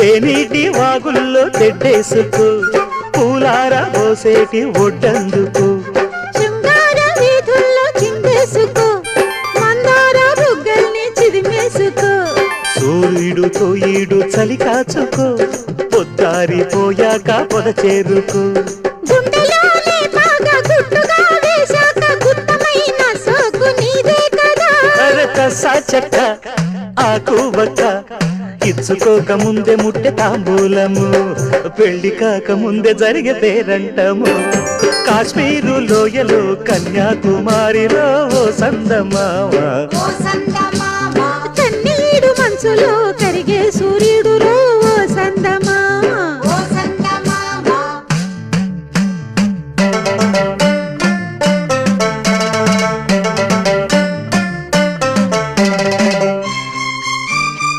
తేనీటి వాగుల్లో తెడ్డేసుకో పూలార పోసేటి ఒడ్డందుకు శృంగార వీధుల్లో చిందేసుకో మందార బుగ్గల్ని చిదిమేసుకో సూర్యుడుతో ఈడు చలి కాచుకో పొద్దారిపోయాక పొద చేరుకో గుండెలోనే బాగా గుట్టుగా వేశాక గుత్తమైన సోకు నీదే కదా కసా చెక్క ఆకు వక్క ఇచ్చుకోక ముందే ముట్టె తాంబూలము పెళ్లి కాక ముందే జరిగే పేరంటము కాశ్మీరు లోయలో కన్యాకుమారిలో ఓ సందమామ కన్నీడు మనసులో